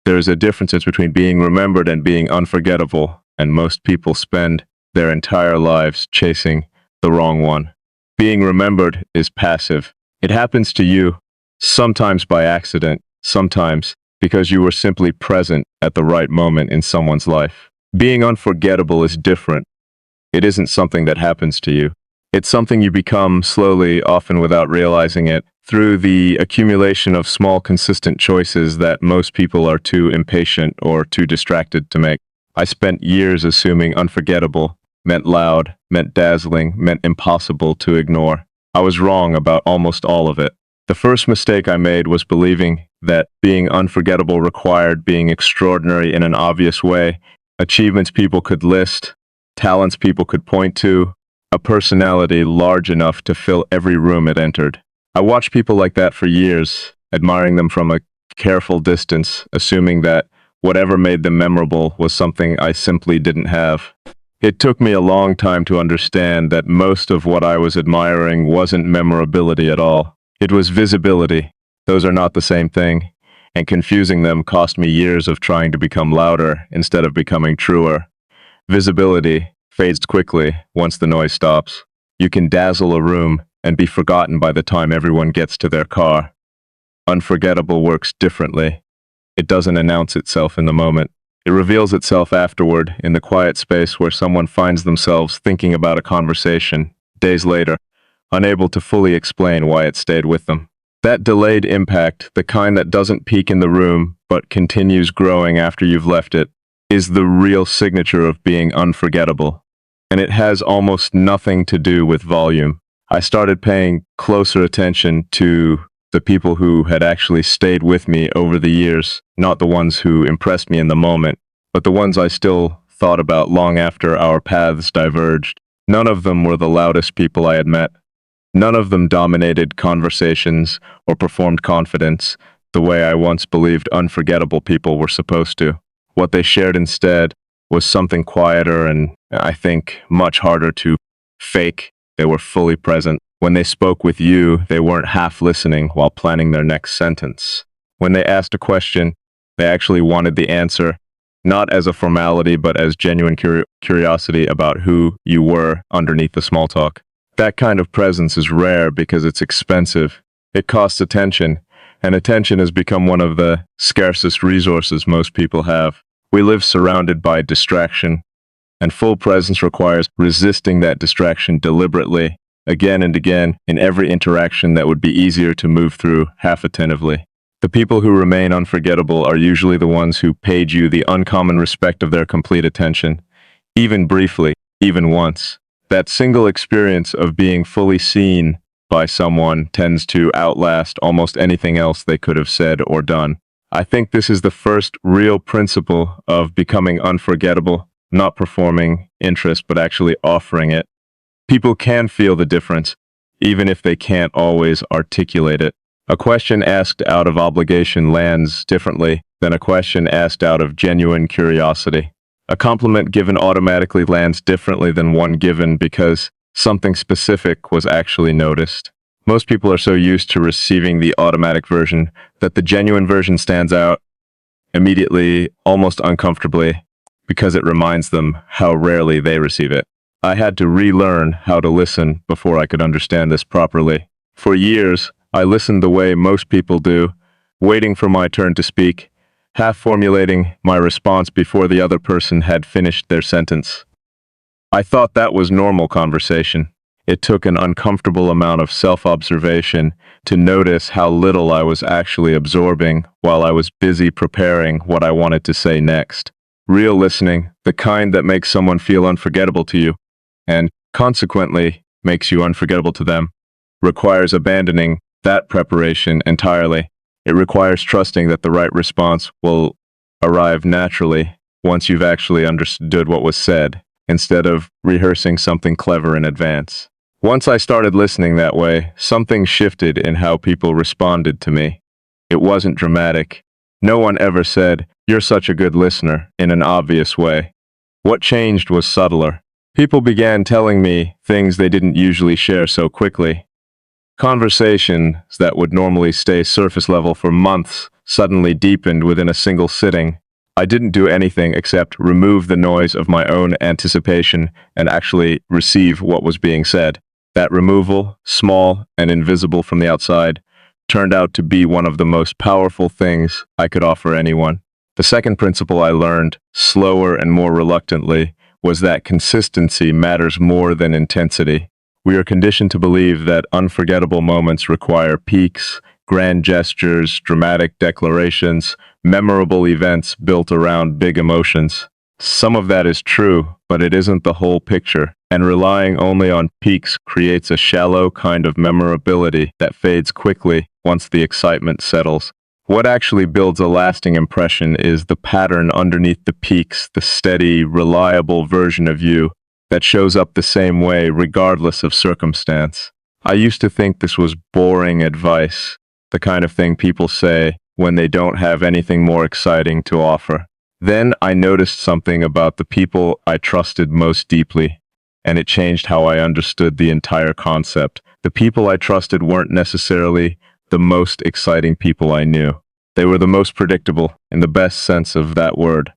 There is a difference between being remembered and being unforgettable, and most people spend their entire lives chasing the wrong one. Being remembered is passive. It happens to you, sometimes by accident, sometimes because you were simply present at the right moment in someone's life. Being unforgettable is different. It isn't something that happens to you. It's something you become slowly, often without realizing it, through the accumulation of small, consistent choices that most people are too impatient or too distracted to make. I spent years assuming unforgettable meant loud, meant dazzling, meant impossible to ignore. I was wrong about almost all of it. The first mistake I made was believing that being unforgettable required being extraordinary in an obvious way, achievements people could list, talents people could point to, a personality large enough to fill every room it entered. I watched people like that for years, admiring them from a careful distance, assuming that whatever made them memorable was something I simply didn't have. It took me a long time to understand that most of what I was admiring wasn't memorability at all. It was visibility. Those are not the same thing, and confusing them cost me years of trying to become louder instead of becoming truer. Visibility fades quickly once the noise stops. You can dazzle a room and be forgotten by the time everyone gets to their car. Unforgettable works differently. It doesn't announce itself in the moment. It reveals itself afterward in the quiet space where someone finds themselves thinking about a conversation days later, unable to fully explain why it stayed with them. That delayed impact, the kind that doesn't peak in the room but continues growing after you've left it, is the real signature of being unforgettable. And it has almost nothing to do with volume. I started paying closer attention to the people who had actually stayed with me over the years, not the ones who impressed me in the moment, but the ones I still thought about long after our paths diverged. None of them were the loudest people I had met. None of them dominated conversations or performed confidence the way I once believed unforgettable people were supposed to. What they shared instead was something quieter and, I think, much harder to fake. They were fully present. When they spoke with you, they weren't half listening while planning their next sentence. When they asked a question, they actually wanted the answer, not as a formality, but as genuine curiosity about who you were underneath the small talk. That kind of presence is rare because it's expensive. It costs attention, and attention has become one of the scarcest resources most people have. We live surrounded by distraction, and full presence requires resisting that distraction deliberately, again and again, in every interaction that would be easier to move through half attentively. The people who remain unforgettable are usually the ones who paid you the uncommon respect of their complete attention, even briefly, even once. That single experience of being fully seen by someone tends to outlast almost anything else they could have said or done. I think this is the first real principle of becoming unforgettable, not performing interest, but actually offering it. People can feel the difference, even if they can't always articulate it. A question asked out of obligation lands differently than a question asked out of genuine curiosity. A compliment given automatically lands differently than one given because something specific was actually noticed. Most people are so used to receiving the automatic version that the genuine version stands out immediately, almost uncomfortably, because it reminds them how rarely they receive it. I had to relearn how to listen before I could understand this properly. For years, I listened the way most people do, waiting for my turn to speak, half formulating my response before the other person had finished their sentence. I thought that was normal conversation. It took an uncomfortable amount of self-observation to notice how little I was actually absorbing while I was busy preparing what I wanted to say next. Real listening, the kind that makes someone feel unforgettable to you, and consequently makes you unforgettable to them, requires abandoning that preparation entirely. It requires trusting that the right response will arrive naturally once you've actually understood what was said, instead of rehearsing something clever in advance. Once I started listening that way, something shifted in how people responded to me. It wasn't dramatic. No one ever said, "You're such a good listener," in an obvious way. What changed was subtler. People began telling me things they didn't usually share so quickly. Conversations that would normally stay surface level for months suddenly deepened within a single sitting. I didn't do anything except remove the noise of my own anticipation and actually receive what was being said. That removal, small and invisible from the outside, turned out to be one of the most powerful things I could offer anyone. The second principle I learned, slower and more reluctantly, was that consistency matters more than intensity. We are conditioned to believe that unforgettable moments require peaks, grand gestures, dramatic declarations, memorable events built around big emotions. Some of that is true, but it isn't the whole picture, and relying only on peaks creates a shallow kind of memorability that fades quickly once the excitement settles. What actually builds a lasting impression is the pattern underneath the peaks, the steady, reliable version of you that shows up the same way regardless of circumstance. I used to think this was boring advice, the kind of thing people say when they don't have anything more exciting to offer. Then I noticed something about the people I trusted most deeply, and it changed how I understood the entire concept. The people I trusted weren't necessarily the most exciting people I knew. They were the most predictable, in the best sense of that word.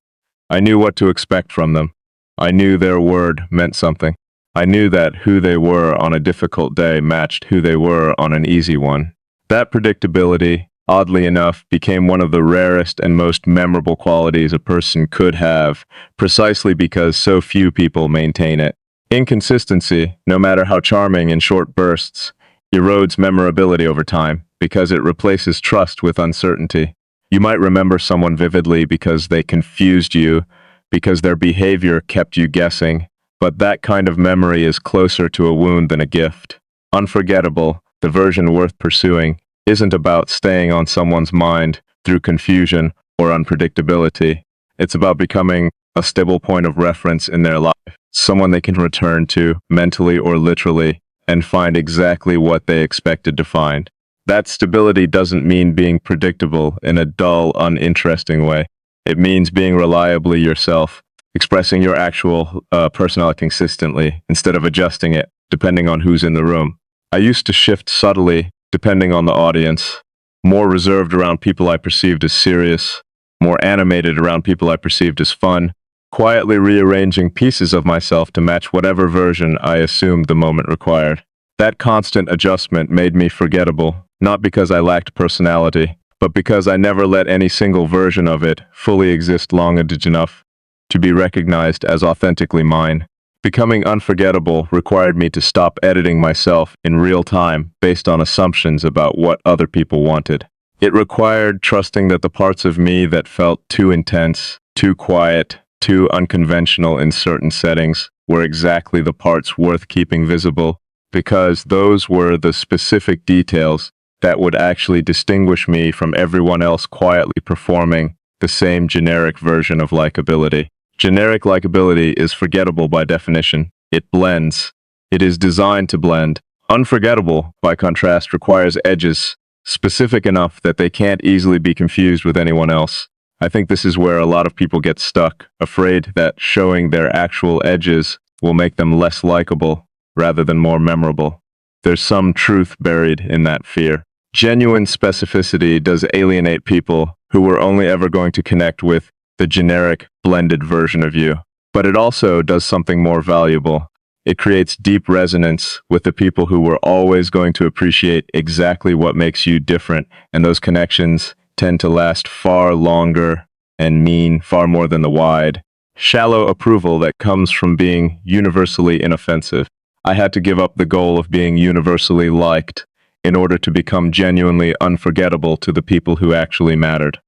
I knew what to expect from them. I knew their word meant something. I knew that who they were on a difficult day matched who they were on an easy one. That predictability, oddly enough, became one of the rarest and most memorable qualities a person could have, precisely because so few people maintain it. Inconsistency, no matter how charming in short bursts, erodes memorability over time because it replaces trust with uncertainty. You might remember someone vividly because they confused you, because their behavior kept you guessing, but that kind of memory is closer to a wound than a gift. Unforgettable, the version worth pursuing, isn't about staying on someone's mind through confusion or unpredictability. It's about becoming a stable point of reference in their life, someone they can return to, mentally or literally, and find exactly what they expected to find. That stability doesn't mean being predictable in a dull, uninteresting way. It means being reliably yourself, expressing your actual personality consistently instead of adjusting it depending on who's in the room. I used to shift subtly depending on the audience, more reserved around people I perceived as serious, more animated around people I perceived as fun, quietly rearranging pieces of myself to match whatever version I assumed the moment required. That constant adjustment made me forgettable, not because I lacked personality, but because I never let any single version of it fully exist long enough to be recognized as authentically mine. Becoming unforgettable required me to stop editing myself in real time based on assumptions about what other people wanted. It required trusting that the parts of me that felt too intense, too quiet, too unconventional in certain settings were exactly the parts worth keeping visible, because those were the specific details that would actually distinguish me from everyone else quietly performing the same generic version of likability. Generic likability is forgettable by definition. It blends. It is designed to blend. Unforgettable, by contrast, requires edges, specific enough that they can't easily be confused with anyone else. I think this is where a lot of people get stuck, afraid that showing their actual edges will make them less likable rather than more memorable. There's some truth buried in that fear. Genuine specificity does alienate people who were only ever going to connect with the generic, blended version of you. But it also does something more valuable. It creates deep resonance with the people who were always going to appreciate exactly what makes you different, and those connections tend to last far longer and mean far more than the wide, shallow approval that comes from being universally inoffensive. I had to give up the goal of being universally liked in order to become genuinely unforgettable to the people who actually mattered.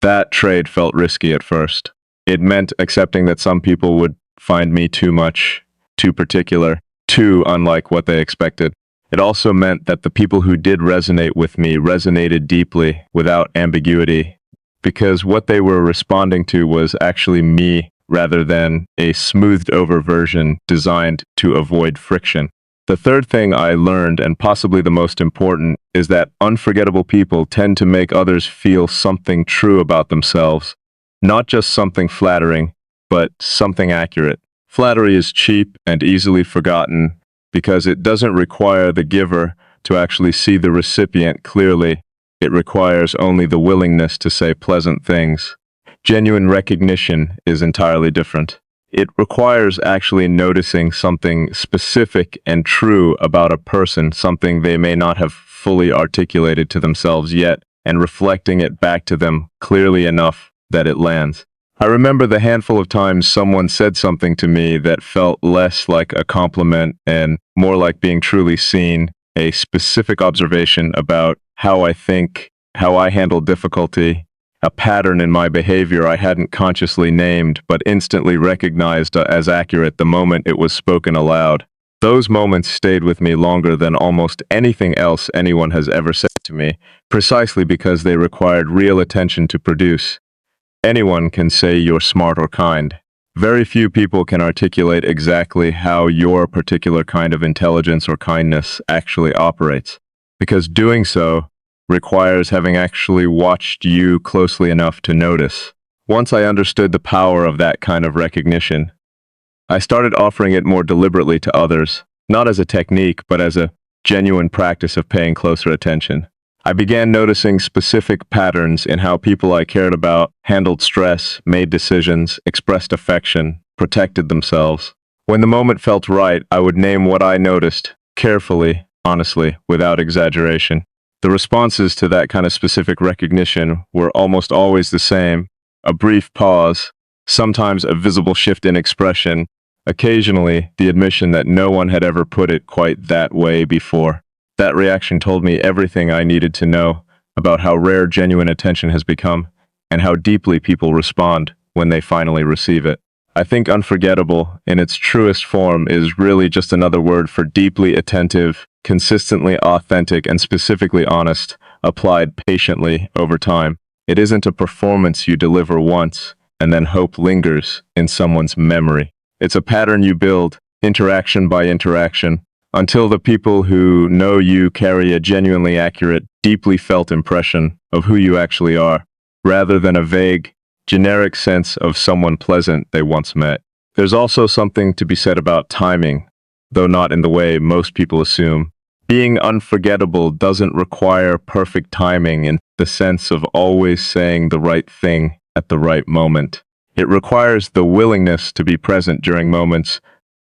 That trade felt risky at first. It meant accepting that some people would find me too much, too particular, too unlike what they expected. It also meant that the people who did resonate with me resonated deeply, without ambiguity, because what they were responding to was actually me rather than a smoothed-over version designed to avoid friction. The third thing I learned, and possibly the most important, is that unforgettable people tend to make others feel something true about themselves. Not just something flattering, but something accurate. Flattery is cheap and easily forgotten because it doesn't require the giver to actually see the recipient clearly. It requires only the willingness to say pleasant things. Genuine recognition is entirely different. It requires actually noticing something specific and true about a person, something they may not have fully articulated to themselves yet, and reflecting it back to them clearly enough that it lands. I remember the handful of times someone said something to me that felt less like a compliment and more like being truly seen, a specific observation about how I think, how I handle difficulty, a pattern in my behavior I hadn't consciously named but instantly recognized as accurate the moment it was spoken aloud. Those moments stayed with me longer than almost anything else anyone has ever said to me, precisely because they required real attention to produce. Anyone can say you're smart or kind. Very few people can articulate exactly how your particular kind of intelligence or kindness actually operates, because doing so requires having actually watched you closely enough to notice. Once I understood the power of that kind of recognition, I started offering it more deliberately to others, not as a technique, but as a genuine practice of paying closer attention. I began noticing specific patterns in how people I cared about handled stress, made decisions, expressed affection, protected themselves. When the moment felt right, I would name what I noticed, carefully, honestly, without exaggeration. The responses to that kind of specific recognition were almost always the same: a brief pause, sometimes a visible shift in expression, occasionally the admission that no one had ever put it quite that way before. That reaction told me everything I needed to know about how rare genuine attention has become and how deeply people respond when they finally receive it. I think unforgettable, in its truest form, is really just another word for deeply attentive, consistently authentic, and specifically honest, applied patiently over time. It isn't a performance you deliver once and then hope lingers in someone's memory. It's a pattern you build, interaction by interaction, until the people who know you carry a genuinely accurate, deeply felt impression of who you actually are, rather than a vague, generic sense of someone pleasant they once met. There's also something to be said about timing, though not in the way most people assume. Being unforgettable doesn't require perfect timing in the sense of always saying the right thing at the right moment. It requires the willingness to be present during moments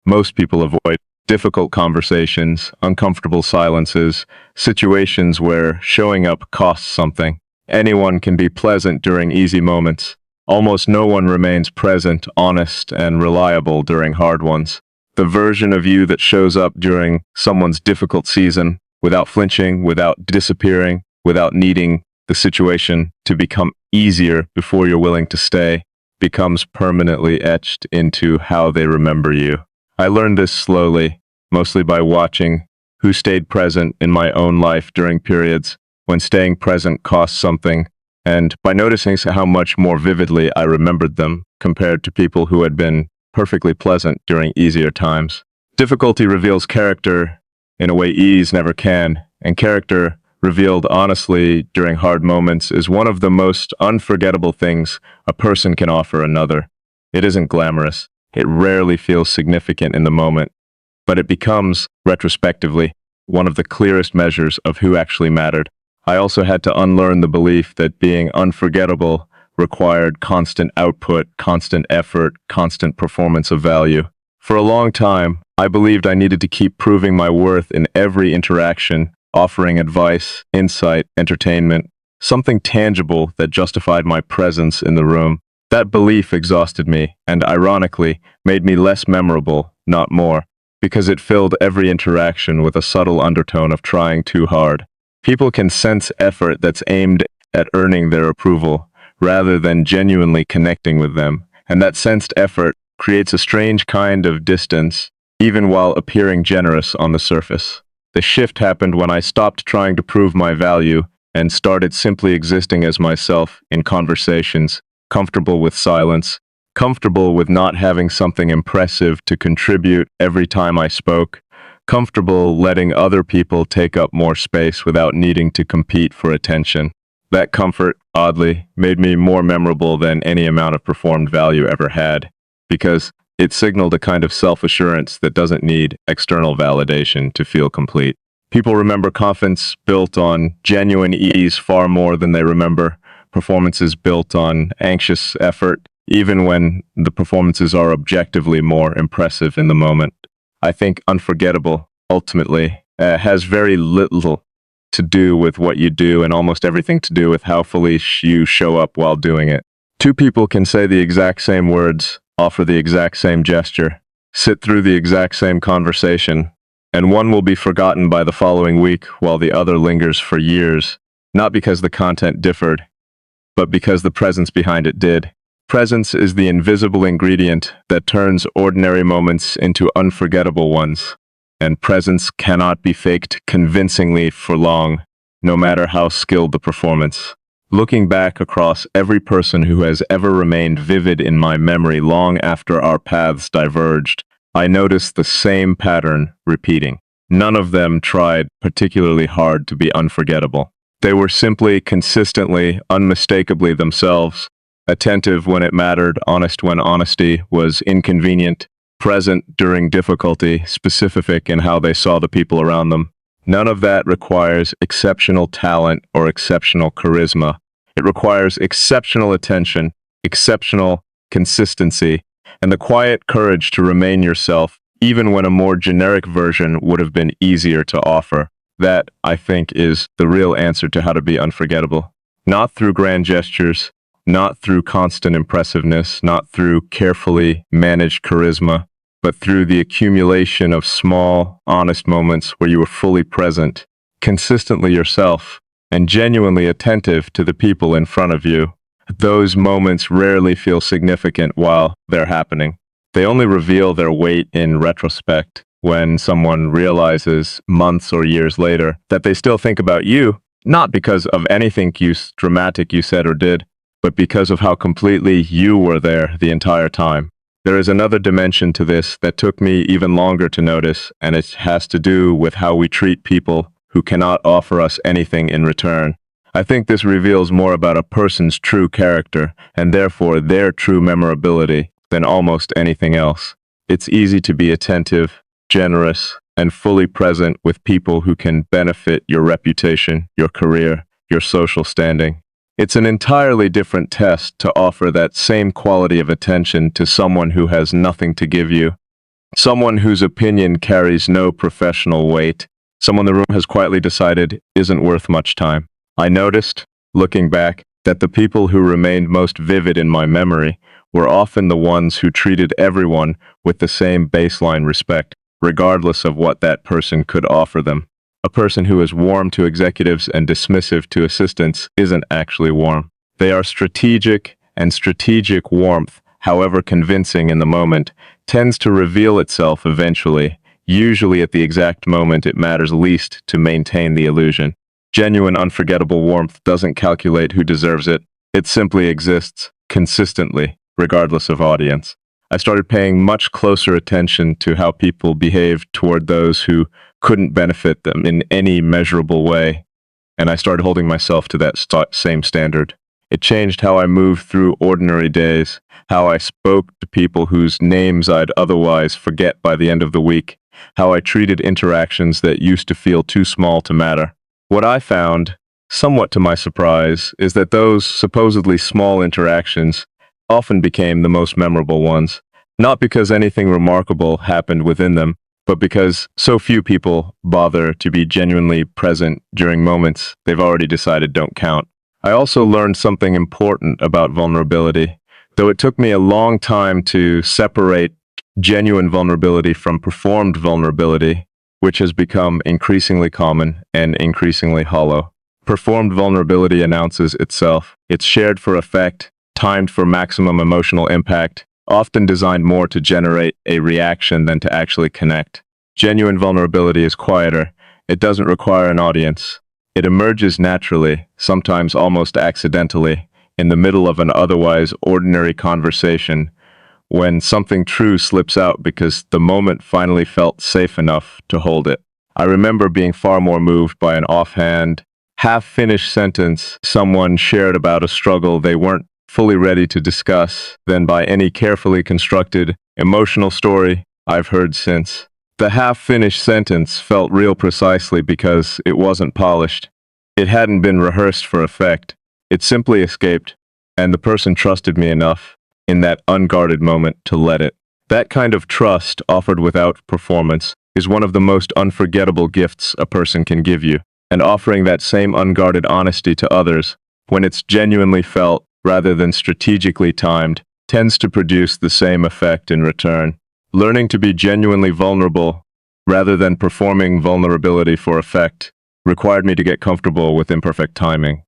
most people avoid: difficult conversations, uncomfortable silences, situations where showing up costs something. Anyone can be pleasant during easy moments. Almost no one remains present, honest, and reliable during hard ones. The version of you that shows up during someone's difficult season, without flinching, without disappearing, without needing the situation to become easier before you're willing to stay, becomes permanently etched into how they remember you. I learned this slowly, mostly by watching who stayed present in my own life during periods when staying present cost something, and by noticing how much more vividly I remembered them compared to people who had been perfectly pleasant during easier times. Difficulty reveals character in a way ease never can, and character revealed honestly during hard moments is one of the most unforgettable things a person can offer another. It isn't glamorous. It rarely feels significant in the moment, but it becomes, retrospectively, one of the clearest measures of who actually mattered. I also had to unlearn the belief that being unforgettable required constant output, constant effort, constant performance of value. For a long time, I believed I needed to keep proving my worth in every interaction, offering advice, insight, entertainment, something tangible that justified my presence in the room. That belief exhausted me and, ironically, made me less memorable, not more, because it filled every interaction with a subtle undertone of trying too hard. People can sense effort that's aimed at earning their approval, rather than genuinely connecting with them, and that sensed effort creates a strange kind of distance, even while appearing generous on the surface. The shift happened when I stopped trying to prove my value and started simply existing as myself in conversations, comfortable with silence, comfortable with not having something impressive to contribute every time I spoke, comfortable letting other people take up more space without needing to compete for attention. That comfort, oddly, made me more memorable than any amount of performed value ever had, because it signaled a kind of self-assurance that doesn't need external validation to feel complete. People remember confidence built on genuine ease far more than they remember performances built on anxious effort, even when the performances are objectively more impressive in the moment. I think Unforgettable, ultimately, has very little to do with what you do and almost everything to do with how fully you show up while doing it. Two people can say the exact same words, offer the exact same gesture, sit through the exact same conversation, and one will be forgotten by the following week while the other lingers for years, not because the content differed, but because the presence behind it did. Presence is the invisible ingredient that turns ordinary moments into unforgettable ones, and presence cannot be faked convincingly for long, no matter how skilled the performance. Looking back across every person who has ever remained vivid in my memory long after our paths diverged, I noticed the same pattern repeating. None of them tried particularly hard to be unforgettable. They were simply consistently, unmistakably themselves, attentive when it mattered, honest when honesty was inconvenient, present during difficulty, specific in how they saw the people around them. None of that requires exceptional talent or exceptional charisma. It requires exceptional attention, exceptional consistency, and the quiet courage to remain yourself, even when a more generic version would have been easier to offer. That, I think, is the real answer to how to be unforgettable. Not through grand gestures, not through constant impressiveness, not through carefully managed charisma, but through the accumulation of small, honest moments where you were fully present, consistently yourself, and genuinely attentive to the people in front of you. Those moments rarely feel significant while they're happening. They only reveal their weight in retrospect when someone realizes months or years later that they still think about you, not because of anything dramatic you said or did, but because of how completely you were there the entire time. There is another dimension to this that took me even longer to notice, and it has to do with how we treat people who cannot offer us anything in return. I think this reveals more about a person's true character, and therefore their true memorability, than almost anything else. It's easy to be attentive, generous, and fully present with people who can benefit your reputation, your career, your social standing. It's an entirely different test to offer that same quality of attention to someone who has nothing to give you, someone whose opinion carries no professional weight, someone the room has quietly decided isn't worth much time. I noticed, looking back, that the people who remained most vivid in my memory were often the ones who treated everyone with the same baseline respect, regardless of what that person could offer them. A person who is warm to executives and dismissive to assistants isn't actually warm. They are strategic, and strategic warmth, however convincing in the moment, tends to reveal itself eventually, usually at the exact moment it matters least to maintain the illusion. Genuine, unforgettable warmth doesn't calculate who deserves it. It simply exists, consistently, regardless of audience. I started paying much closer attention to how people behaved toward those who couldn't benefit them in any measurable way, and I started holding myself to that same standard. It changed how I moved through ordinary days, how I spoke to people whose names I'd otherwise forget by the end of the week, how I treated interactions that used to feel too small to matter. What I found, somewhat to my surprise, is that those supposedly small interactions often became the most memorable ones, not because anything remarkable happened within them, but because so few people bother to be genuinely present during moments they've already decided don't count. I also learned something important about vulnerability, though it took me a long time to separate genuine vulnerability from performed vulnerability, which has become increasingly common and increasingly hollow. Performed vulnerability announces itself. It's shared for effect, timed for maximum emotional impact, often designed more to generate a reaction than to actually connect. Genuine vulnerability is quieter. It doesn't require an audience. It emerges naturally, sometimes almost accidentally, in the middle of an otherwise ordinary conversation, when something true slips out because the moment finally felt safe enough to hold it. I remember being far more moved by an offhand, half-finished sentence someone shared about a struggle they weren't fully ready to discuss than by any carefully constructed, emotional story I've heard since. The half-finished sentence felt real precisely because it wasn't polished. It hadn't been rehearsed for effect. It simply escaped, and the person trusted me enough in that unguarded moment to let it. That kind of trust offered without performance is one of the most unforgettable gifts a person can give you, and offering that same unguarded honesty to others, when it's genuinely felt rather than strategically timed, tends to produce the same effect in return. Learning to be genuinely vulnerable rather than performing vulnerability for effect required me to get comfortable with imperfect timing.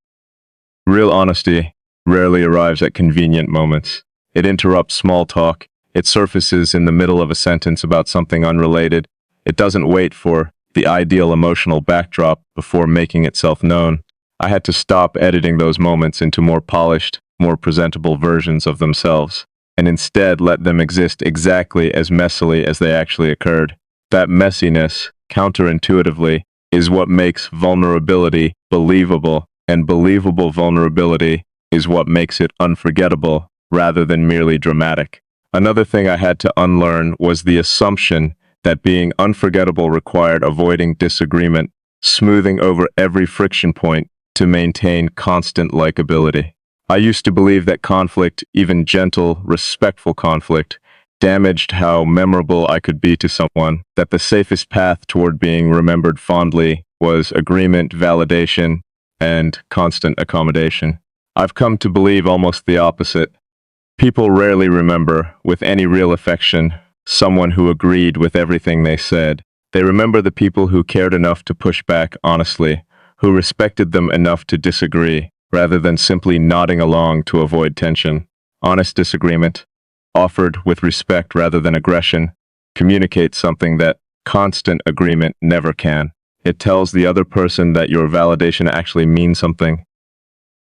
Real honesty rarely arrives at convenient moments. It interrupts small talk. It surfaces in the middle of a sentence about something unrelated. It doesn't wait for the ideal emotional backdrop before making itself known. I had to stop editing those moments into more polished, more presentable versions of themselves, and instead let them exist exactly as messily as they actually occurred. That messiness, counterintuitively, is what makes vulnerability believable, and believable vulnerability is what makes it unforgettable rather than merely dramatic. Another thing I had to unlearn was the assumption that being unforgettable required avoiding disagreement, smoothing over every friction point to maintain constant likability. I used to believe that conflict, even gentle, respectful conflict, damaged how memorable I could be to someone, that the safest path toward being remembered fondly was agreement, validation, and constant accommodation. I've come to believe almost the opposite. People rarely remember, with any real affection, someone who agreed with everything they said. They remember the people who cared enough to push back honestly, who respected them enough to disagree, rather than simply nodding along to avoid tension. Honest disagreement, offered with respect rather than aggression, communicates something that constant agreement never can. It tells the other person that your validation actually means something,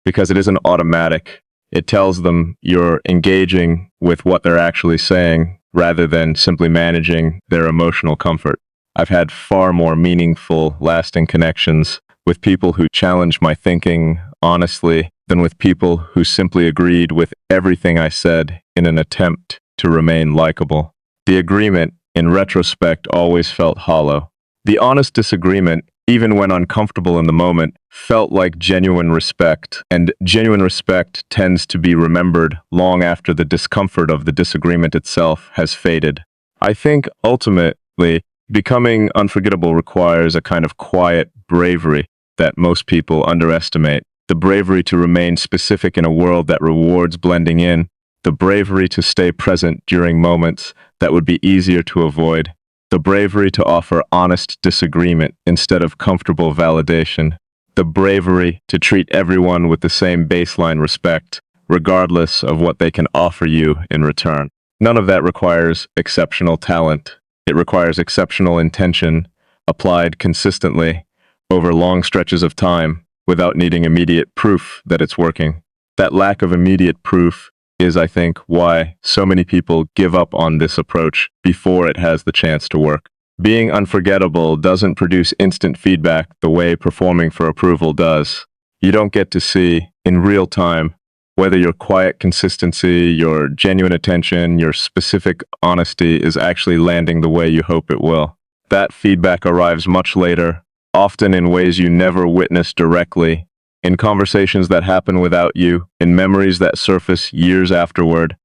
because it isn't automatic. It tells them you're engaging with what they're actually saying, rather than simply managing their emotional comfort. I've had far more meaningful, lasting connections with people who challenged my thinking honestly than with people who simply agreed with everything I said in an attempt to remain likable. The agreement, in retrospect, always felt hollow. The honest disagreement, even when uncomfortable in the moment, felt like genuine respect, and genuine respect tends to be remembered long after the discomfort of the disagreement itself has faded. I think, ultimately, becoming unforgettable requires a kind of quiet bravery that most people underestimate. The bravery to remain specific in a world that rewards blending in, the bravery to stay present during moments that would be easier to avoid, the bravery to offer honest disagreement instead of comfortable validation, the bravery to treat everyone with the same baseline respect, regardless of what they can offer you in return. None of that requires exceptional talent. It requires exceptional intention, applied consistently over long stretches of time without needing immediate proof that it's working. That lack of immediate proof is, I think, why so many people give up on this approach before it has the chance to work. Being unforgettable doesn't produce instant feedback the way performing for approval does. You don't get to see, in real time, whether your quiet consistency, your genuine attention, your specific honesty is actually landing the way you hope it will. That feedback arrives much later, often in ways you never witnessed directly, in conversations that happen without you, in memories that surface years afterward,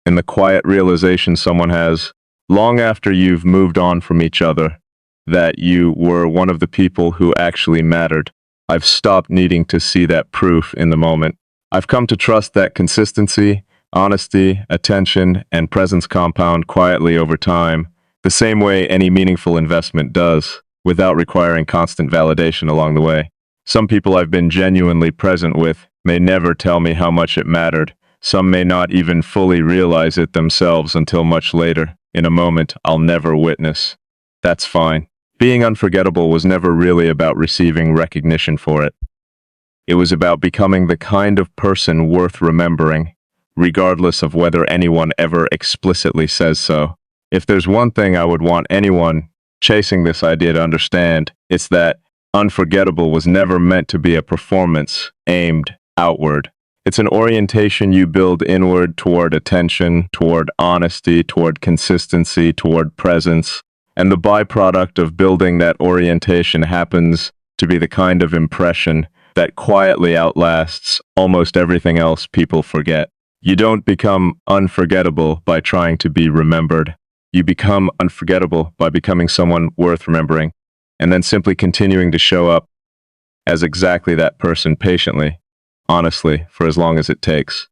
in the quiet realization someone has, long after you've moved on from each other, that you were one of the people who actually mattered. I've stopped needing to see that proof in the moment. I've come to trust that consistency, honesty, attention, and presence compound quietly over time, the same way any meaningful investment does, without requiring constant validation along the way. Some people I've been genuinely present with may never tell me how much it mattered. Some may not even fully realize it themselves until much later, in a moment I'll never witness. That's fine. Being unforgettable was never really about receiving recognition for it. It was about becoming the kind of person worth remembering, regardless of whether anyone ever explicitly says so. If there's one thing I would want anyone chasing this idea to understand, it's that unforgettable was never meant to be a performance aimed outward. It's an orientation you build inward toward attention, toward honesty, toward consistency, toward presence, And the byproduct of building that orientation happens to be the kind of impression that quietly outlasts almost everything else people forget. You don't become unforgettable by trying to be remembered. You become unforgettable by becoming someone worth remembering, and then simply continuing to show up as exactly that person patiently, honestly, for as long as it takes.